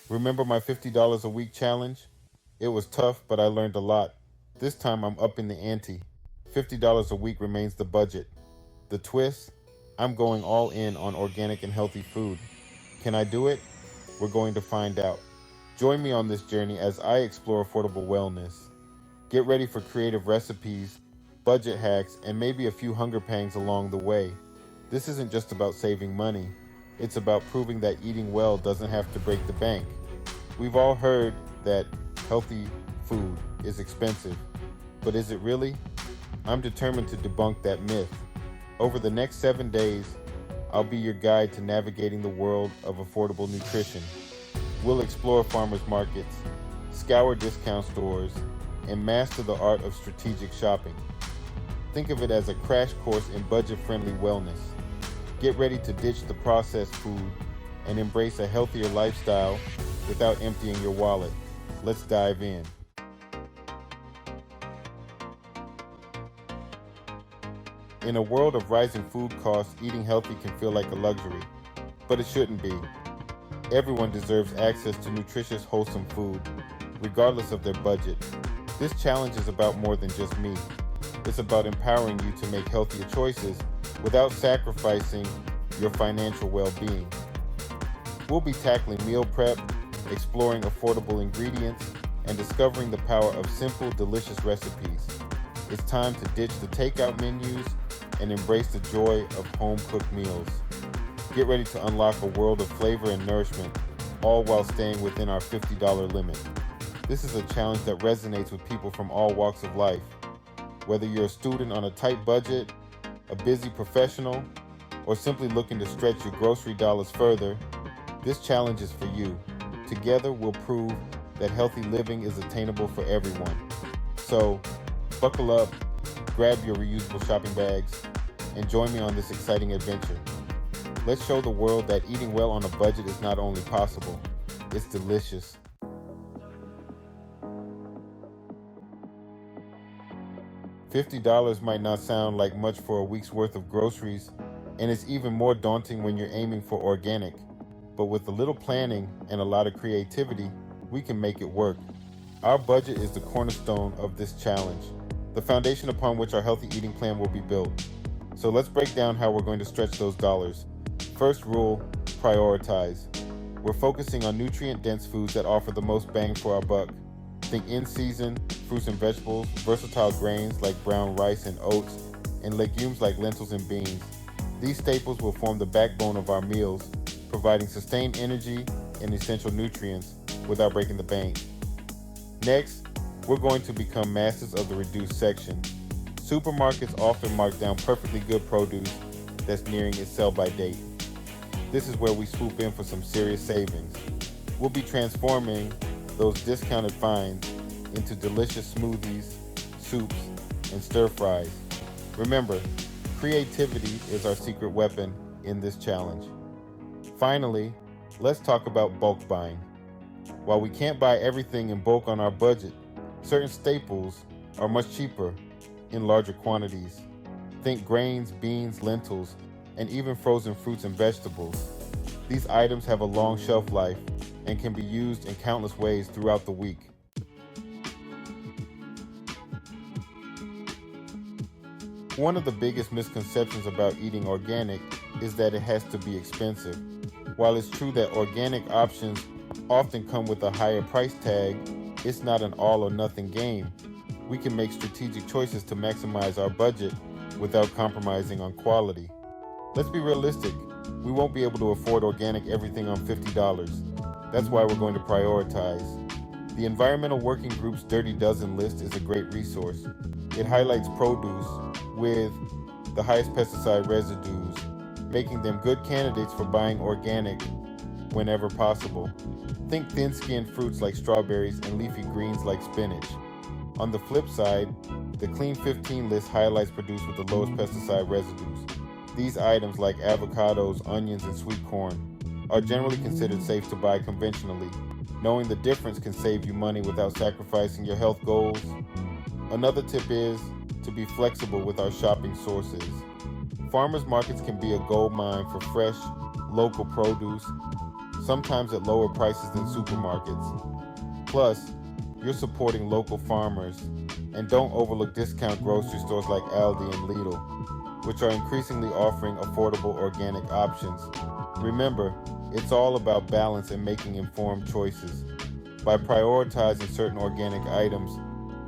Remember my $50 a week challenge? It was tough, but I learned a lot. This time I'm upping the ante. $50 a week remains the budget. The twist? I'm going all in on organic and healthy food. Can I do it? We're going to find out. Join me on this journey as I explore affordable wellness. Get ready for creative recipes, budget hacks, and maybe a few hunger pangs along the way. This isn't just about saving money, it's about proving that eating well doesn't have to break the bank. We've all heard that healthy food is expensive, but is it really? I'm determined to debunk that myth. Over the next 7 days, I'll be your guide to navigating the world of affordable nutrition. We'll explore farmers markets, scour discount stores, and master the art of strategic shopping. Think of it as a crash course in budget-friendly wellness. Get ready to ditch the processed food and embrace a healthier lifestyle without emptying your wallet. Let's dive in. In a world of rising food costs, eating healthy can feel like a luxury, but it shouldn't be. Everyone deserves access to nutritious, wholesome food, regardless of their budget. This challenge is about more than just me. It's about empowering you to make healthier choices without sacrificing your financial well-being. We'll be tackling meal prep, exploring affordable ingredients, and discovering the power of simple, delicious recipes. It's time to ditch the takeout menus and embrace the joy of home-cooked meals. Get ready to unlock a world of flavor and nourishment, all while staying within our $50 limit. This is a challenge that resonates with people from all walks of life. Whether you're a student on a tight budget, a busy professional, or simply looking to stretch your grocery dollars further, this challenge is for you. Together, we'll prove that healthy living is attainable for everyone. So, buckle up, grab your reusable shopping bags, and join me on this exciting adventure. Let's show the world that eating well on a budget is not only possible, it's delicious. $50 might not sound like much for a week's worth of groceries, and it's even more daunting when you're aiming for organic. But with a little planning and a lot of creativity, we can make it work. Our budget is the cornerstone of this challenge, the foundation upon which our healthy eating plan will be built. So let's break down how we're going to stretch those dollars. First rule, prioritize. We're focusing on nutrient-dense foods that offer the most bang for our buck. Think in-season fruits and vegetables, versatile grains like brown rice and oats, and legumes like lentils and beans. These staples will form the backbone of our meals, providing sustained energy and essential nutrients without breaking the bank. Next, we're going to become masters of the reduced section. Supermarkets often mark down perfectly good produce that's nearing its sell-by date. This is where we swoop in for some serious savings. We'll be transforming those discounted finds into delicious smoothies, soups, and stir-fries. Remember, creativity is our secret weapon in this challenge. Finally, let's talk about bulk buying. While we can't buy everything in bulk on our budget, certain staples are much cheaper in larger quantities. Think grains, beans, lentils, and even frozen fruits and vegetables. These items have a long shelf life and can be used in countless ways throughout the week. One of the biggest misconceptions about eating organic is that it has to be expensive. While it's true that organic options often come with a higher price tag, it's not an all or nothing game. We can make strategic choices to maximize our budget without compromising on quality. Let's be realistic. We won't be able to afford organic everything on $50. That's why we're going to prioritize. The Environmental Working Group's Dirty Dozen list is a great resource. It highlights produce with the highest pesticide residues, making them good candidates for buying organic whenever possible. Think thin-skinned fruits like strawberries and leafy greens like spinach. On the flip side, the Clean 15 list highlights produce with the lowest pesticide residues. These items like avocados, onions, and sweet corn are generally considered safe to buy conventionally. Knowing the difference can save you money without sacrificing your health goals. Another tip is to be flexible with our shopping sources. Farmers markets can be a gold mine for fresh, local produce, sometimes at lower prices than supermarkets. Plus, you're supporting local farmers, and don't overlook discount grocery stores like Aldi and Lidl, which are increasingly offering affordable organic options. Remember, it's all about balance and making informed choices. By prioritizing certain organic items,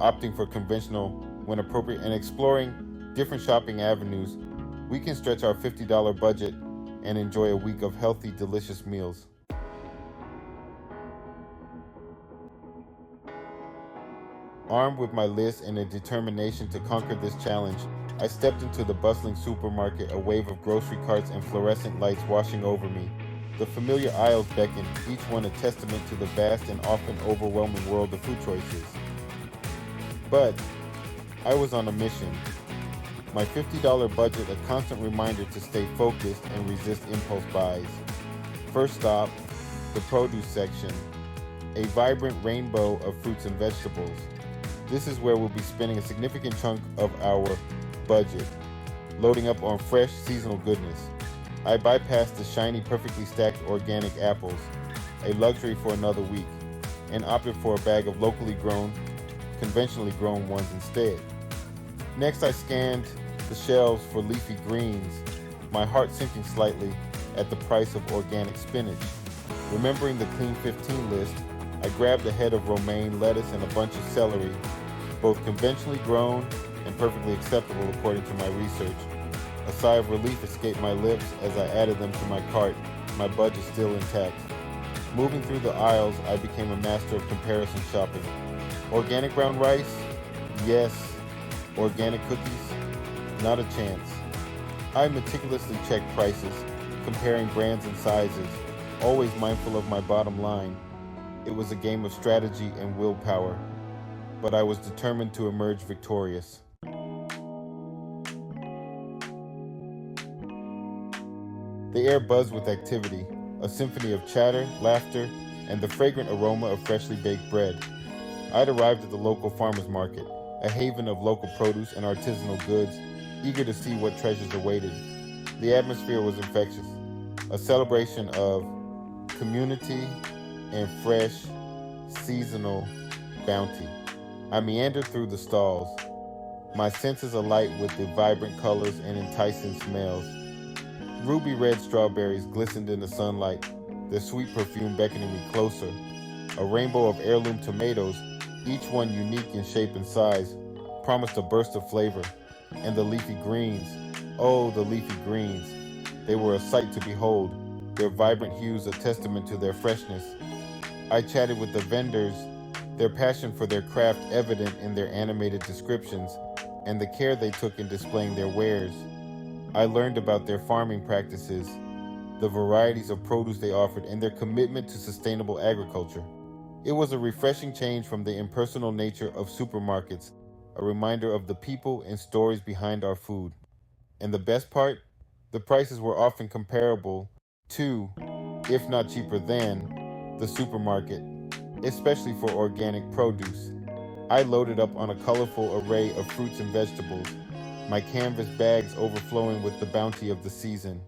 opting for conventional when appropriate, and exploring different shopping avenues, we can stretch our $50 budget and enjoy a week of healthy, delicious meals. Armed with my list and a determination to conquer this challenge, I stepped into the bustling supermarket, a wave of grocery carts and fluorescent lights washing over me. The familiar aisles beckoned, each one a testament to the vast and often overwhelming world of food choices. But I was on a mission. My $50 budget, a constant reminder to stay focused and resist impulse buys. First stop, the produce section, a vibrant rainbow of fruits and vegetables. This is where we'll be spending a significant chunk of our budget, loading up on fresh, seasonal goodness. I bypassed the shiny, perfectly stacked organic apples, a luxury for another week, and opted for a bag of locally grown, conventionally grown ones instead. Next, I scanned the shelves for leafy greens, my heart sinking slightly at the price of organic spinach. Remembering the Clean 15 list, I grabbed a head of romaine lettuce and a bunch of celery, both conventionally grown and perfectly acceptable according to my research. A sigh of relief escaped my lips as I added them to my cart, my budget still intact. Moving through the aisles, I became a master of comparison shopping. Organic brown rice? Yes. Organic cookies? Not a chance. I meticulously checked prices, comparing brands and sizes, always mindful of my bottom line. It was a game of strategy and willpower, but I was determined to emerge victorious. The air buzzed with activity, a symphony of chatter, laughter, and the fragrant aroma of freshly baked bread. I'd arrived at the local farmers market, a haven of local produce and artisanal goods, eager to see what treasures awaited. The atmosphere was infectious, a celebration of community and fresh, seasonal bounty. I meandered through the stalls, my senses alight with the vibrant colors and enticing smells. Ruby red strawberries glistened in the sunlight, their sweet perfume beckoning me closer. A rainbow of heirloom tomatoes, each one unique in shape and size, promised a burst of flavor. And the leafy greens, oh, the leafy greens. They were a sight to behold, their vibrant hues a testament to their freshness. I chatted with the vendors, their passion for their craft evident in their animated descriptions and the care they took in displaying their wares. I learned about their farming practices, the varieties of produce they offered, and their commitment to sustainable agriculture. It was a refreshing change from the impersonal nature of supermarkets, a reminder of the people and stories behind our food. And the best part? The prices were often comparable to, if not cheaper than, the supermarket, especially for organic produce. I loaded up on a colorful array of fruits and vegetables, my canvas bags overflowing with the bounty of the season.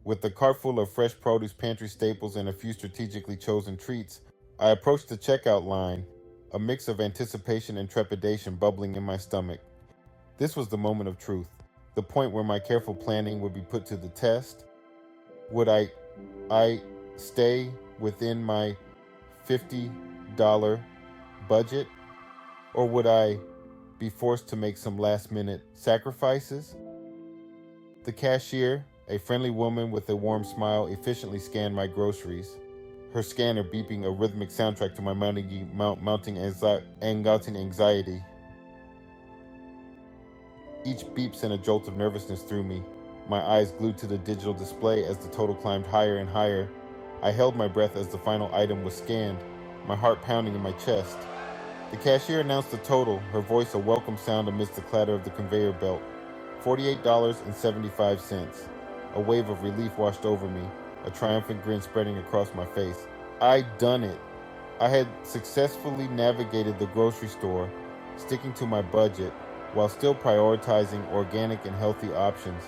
With a cart full of fresh produce, pantry staples, and a few strategically chosen treats, I approached the checkout line, a mix of anticipation and trepidation bubbling in my stomach. This was the moment of truth, the point where my careful planning would be put to the test. Would I stay within my $50 budget, or would I be forced to make some last-minute sacrifices? The cashier, a friendly woman with a warm smile, efficiently scanned my groceries, her scanner beeping a rhythmic soundtrack to my mounting anxiety. Each beep sent a jolt of nervousness through me, my eyes glued to the digital display as the total climbed higher and higher. I held my breath as the final item was scanned, my heart pounding in my chest. The cashier announced the total, her voice a welcome sound amidst the clatter of the conveyor belt. $48.75. A wave of relief washed over me, a triumphant grin spreading across my face. I'd done it. I had successfully navigated the grocery store, sticking to my budget, while still prioritizing organic and healthy options.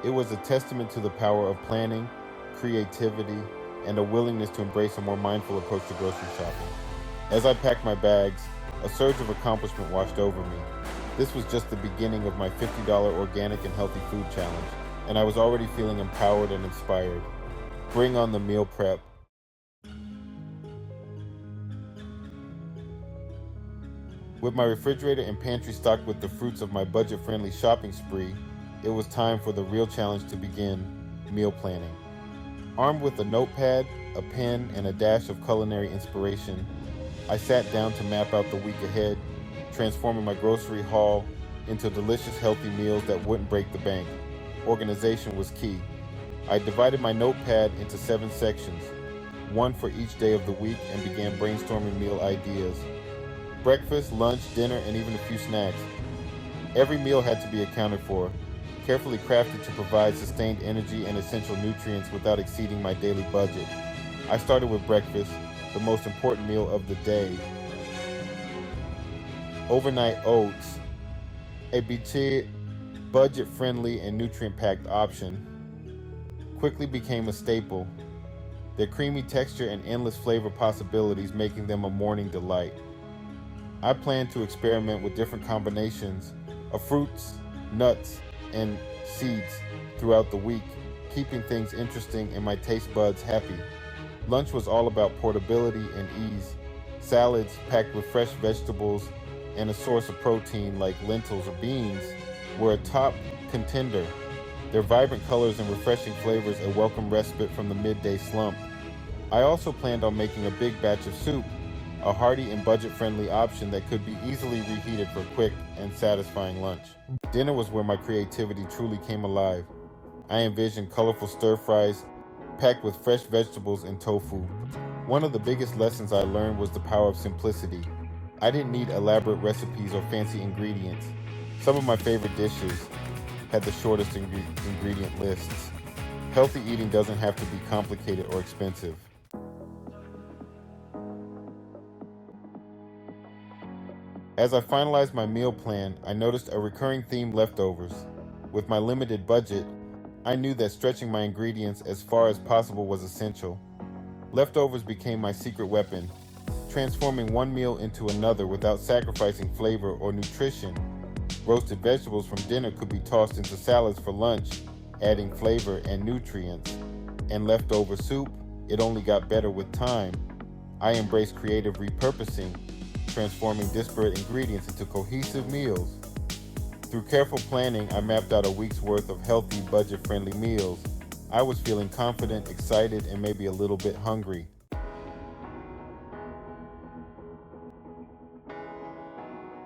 It was a testament to the power of planning, creativity, and a willingness to embrace a more mindful approach to grocery shopping. As I packed my bags, a surge of accomplishment washed over me. This was just the beginning of my $50 organic and healthy food challenge, and I was already feeling empowered and inspired. Bring on the meal prep. With my refrigerator and pantry stocked with the fruits of my budget-friendly shopping spree, it was time for the real challenge to begin: meal planning. Armed with a notepad, a pen, and a dash of culinary inspiration, I sat down to map out the week ahead, transforming my grocery haul into delicious, healthy meals that wouldn't break the bank. Organization was key. I divided my notepad into 7 sections, one for each day of the week, and began brainstorming meal ideas. Breakfast, lunch, dinner, and even a few snacks. Every meal had to be accounted for, carefully crafted to provide sustained energy and essential nutrients without exceeding my daily budget. I started with breakfast, the most important meal of the day. Overnight oats, a budget-friendly and nutrient-packed option, quickly became a staple, their creamy texture and endless flavor possibilities making them a morning delight. I plan to experiment with different combinations of fruits, nuts, and seeds throughout the week, keeping things interesting and my taste buds happy. Lunch was all about portability and ease. Salads packed with fresh vegetables and a source of protein like lentils or beans were a top contender. Their vibrant colors and refreshing flavors a welcome respite from the midday slump. I also planned on making a big batch of soup, a hearty and budget-friendly option that could be easily reheated for quick and satisfying lunch. Dinner was where my creativity truly came alive. I envisioned colorful stir-fries packed with fresh vegetables and tofu. One of the biggest lessons I learned was the power of simplicity. I didn't need elaborate recipes or fancy ingredients. Some of my favorite dishes had the shortest ingredient lists. Healthy eating doesn't have to be complicated or expensive. As I finalized my meal plan, I noticed a recurring theme: leftovers. With my limited budget, I knew that stretching my ingredients as far as possible was essential. Leftovers became my secret weapon, transforming one meal into another without sacrificing flavor or nutrition. Roasted vegetables from dinner could be tossed into salads for lunch, adding flavor and nutrients. And leftover soup, it only got better with time. I embraced creative repurposing, transforming disparate ingredients into cohesive meals. Through careful planning, I mapped out a week's worth of healthy, budget-friendly meals. I was feeling confident, excited, and maybe a little bit hungry.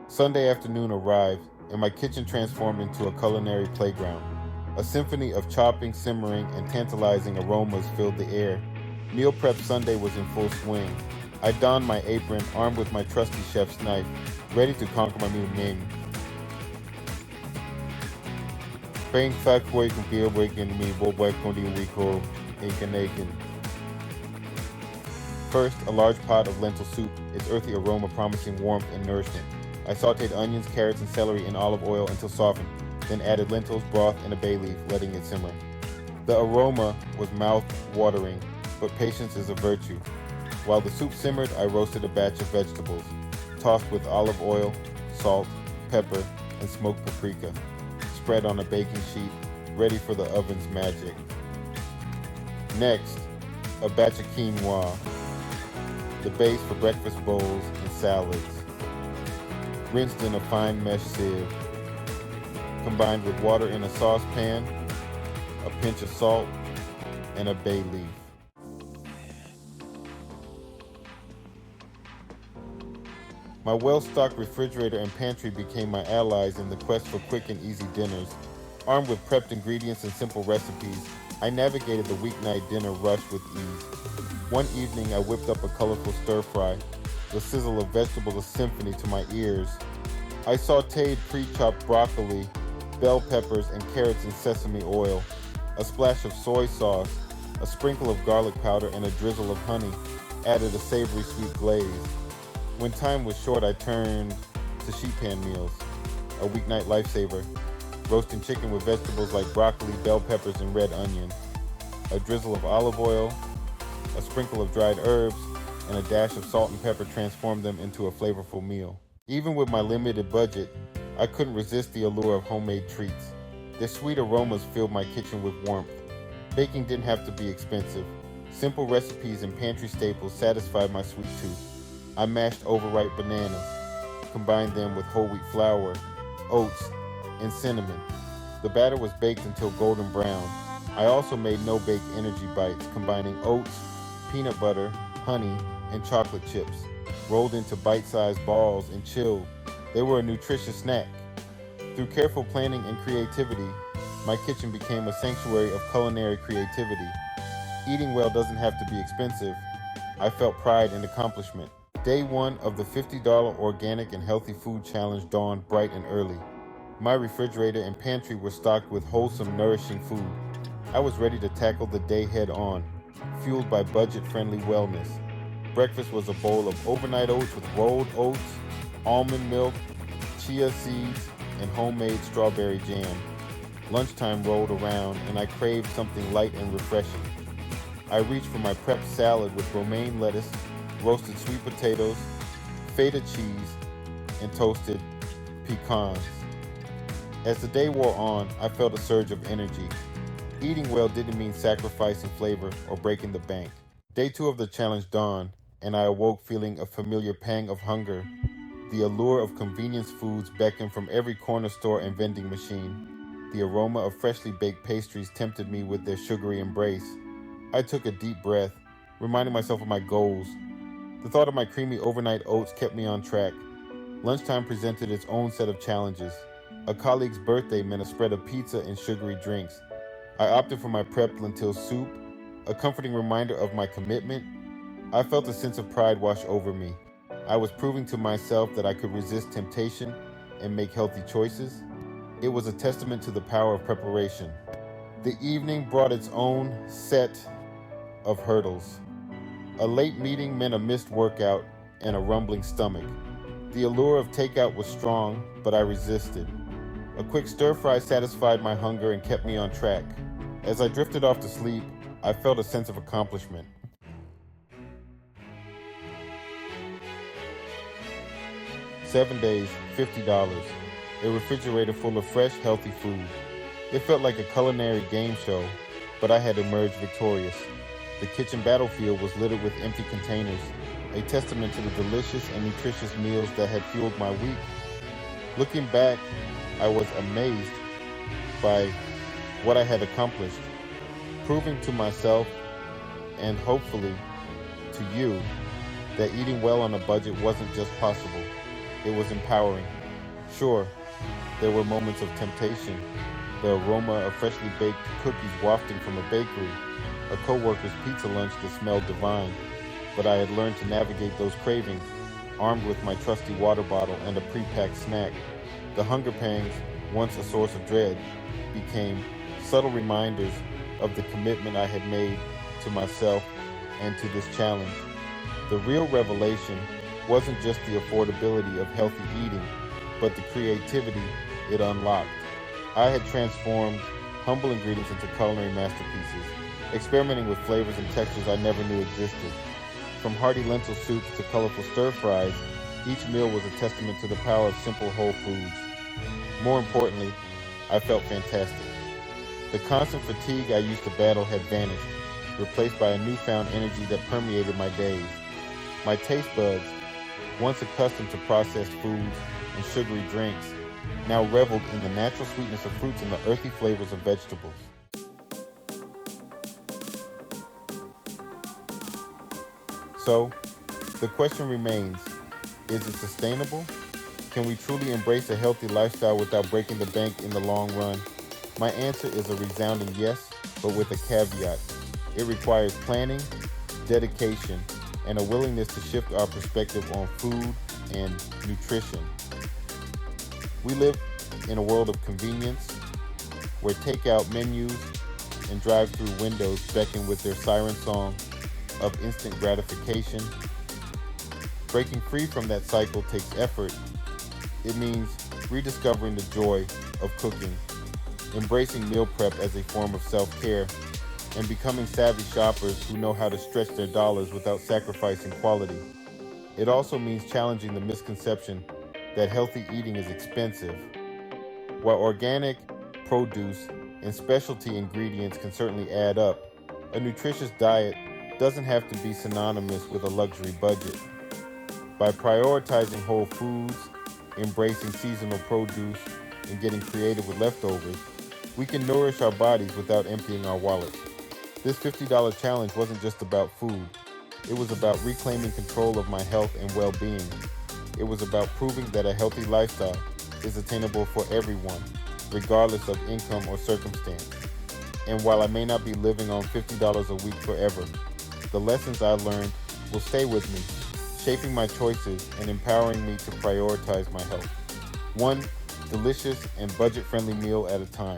Sunday afternoon arrived, and my kitchen transformed into a culinary playground. A symphony of chopping, simmering, and tantalizing aromas filled the air. Meal prep Sunday was in full swing. I donned my apron, armed with my trusty chef's knife, ready to conquer my new menu. First, a large pot of lentil soup, its earthy aroma promising warmth and nourishment. I sauteed onions, carrots, and celery in olive oil until softened, then added lentils, broth, and a bay leaf, letting it simmer. The aroma was mouth-watering, but patience is a virtue. While the soup simmered, I roasted a batch of vegetables, tossed with olive oil, salt, pepper, and smoked paprika. Spread on a baking sheet, ready for the oven's magic. Next, a batch of quinoa, the base for breakfast bowls and salads. Rinsed in a fine mesh sieve. Combined with water in a saucepan, a pinch of salt, and a bay leaf. My well-stocked refrigerator and pantry became my allies in the quest for quick and easy dinners. Armed with prepped ingredients and simple recipes, I navigated the weeknight dinner rush with ease. One evening, I whipped up a colorful stir-fry, the sizzle of vegetables a symphony to my ears. I sauteed pre-chopped broccoli, bell peppers, and carrots in sesame oil. A splash of soy sauce, a sprinkle of garlic powder, and a drizzle of honey added a savory sweet glaze. When time was short, I turned to sheet pan meals, a weeknight lifesaver. roasting chicken with vegetables like broccoli, bell peppers, and red onions, a drizzle of olive oil, a sprinkle of dried herbs, and a dash of salt and pepper transformed them into a flavorful meal. Even with my limited budget, I couldn't resist the allure of homemade treats. Their sweet aromas filled my kitchen with warmth. Baking didn't have to be expensive. Simple recipes and pantry staples satisfied my sweet tooth. I mashed overripe bananas, combined them with whole wheat flour, oats, and cinnamon. The batter was baked until golden brown. I also made no-bake energy bites, combining oats, peanut butter, honey, and chocolate chips. Rolled into bite-sized balls and chilled, they were a nutritious snack. Through careful planning and creativity, my kitchen became a sanctuary of culinary creativity. Eating well doesn't have to be expensive. I felt pride and accomplishment. Day one of the $50 Organic and Healthy Food Challenge dawned bright and early. My refrigerator and pantry were stocked with wholesome, nourishing food. I was ready to tackle the day head on, fueled by budget-friendly wellness. Breakfast was a bowl of overnight oats with rolled oats, almond milk, chia seeds, and homemade strawberry jam. Lunchtime rolled around and I craved something light and refreshing. I reached for my prepped salad with romaine lettuce, roasted sweet potatoes, feta cheese, and toasted pecans. As the day wore on, I felt a surge of energy. Eating well didn't mean sacrificing flavor or breaking the bank. Day two of the challenge dawned, and I awoke feeling a familiar pang of hunger. The allure of convenience foods beckoned from every corner store and vending machine. The aroma of freshly baked pastries tempted me with their sugary embrace. I took a deep breath, reminding myself of my goals. The thought of my creamy overnight oats kept me on track. Lunchtime presented its own set of challenges. A colleague's birthday meant a spread of pizza and sugary drinks. I opted for my prepped lentil soup, a comforting reminder of my commitment. I felt a sense of pride wash over me. I was proving to myself that I could resist temptation and make healthy choices. It was a testament to the power of preparation. The evening brought its own set of hurdles. A late meeting meant a missed workout and a rumbling stomach. The allure of takeout was strong, but I resisted. A quick stir-fry satisfied my hunger and kept me on track. As I drifted off to sleep, I felt a sense of accomplishment. 7 days, $50. A refrigerator full of fresh, healthy food. It felt like a culinary game show, but I had emerged victorious. The kitchen battlefield was littered with empty containers, a testament to the delicious and nutritious meals that had fueled my week. Looking back, I was amazed by what I had accomplished, proving to myself and hopefully to you that eating well on a budget wasn't just possible, it was empowering. Sure, there were moments of temptation, the aroma of freshly baked cookies wafting from a bakery, a co-worker's pizza lunch that smelled divine, but I had learned to navigate those cravings, armed with my trusty water bottle and a pre-packed snack. The hunger pangs, once a source of dread, became subtle reminders of the commitment I had made to myself and to this challenge. The real revelation wasn't just the affordability of healthy eating, but the creativity it unlocked. I had transformed humble ingredients into culinary masterpieces, experimenting with flavors and textures I never knew existed. From hearty lentil soups to colorful stir-fries, each meal was a testament to the power of simple whole foods. More importantly, I felt fantastic. The constant fatigue I used to battle had vanished, replaced by a newfound energy that permeated my days. My taste buds, once accustomed to processed foods and sugary drinks, now reveled in the natural sweetness of fruits and the earthy flavors of vegetables. So, the question remains, is it sustainable? Can we truly embrace a healthy lifestyle without breaking the bank in the long run? My answer is a resounding yes, but with a caveat. It requires planning, dedication, and a willingness to shift our perspective on food and nutrition. We live in a world of convenience, where takeout menus and drive-through windows beckon with their siren song of instant gratification. Breaking free from that cycle takes effort. It means rediscovering the joy of cooking, embracing meal prep as a form of self-care, and becoming savvy shoppers who know how to stretch their dollars without sacrificing quality. It also means challenging the misconception that healthy eating is expensive. While organic, produce, and specialty ingredients can certainly add up, a nutritious diet doesn't have to be synonymous with a luxury budget. By prioritizing whole foods, embracing seasonal produce, and getting creative with leftovers, we can nourish our bodies without emptying our wallets. This $50 challenge wasn't just about food. It was about reclaiming control of my health and well-being. It was about proving that a healthy lifestyle is attainable for everyone, regardless of income or circumstance. And while I may not be living on $50 a week forever, the lessons I learned will stay with me, shaping my choices and empowering me to prioritize my health. One delicious and budget-friendly meal at a time.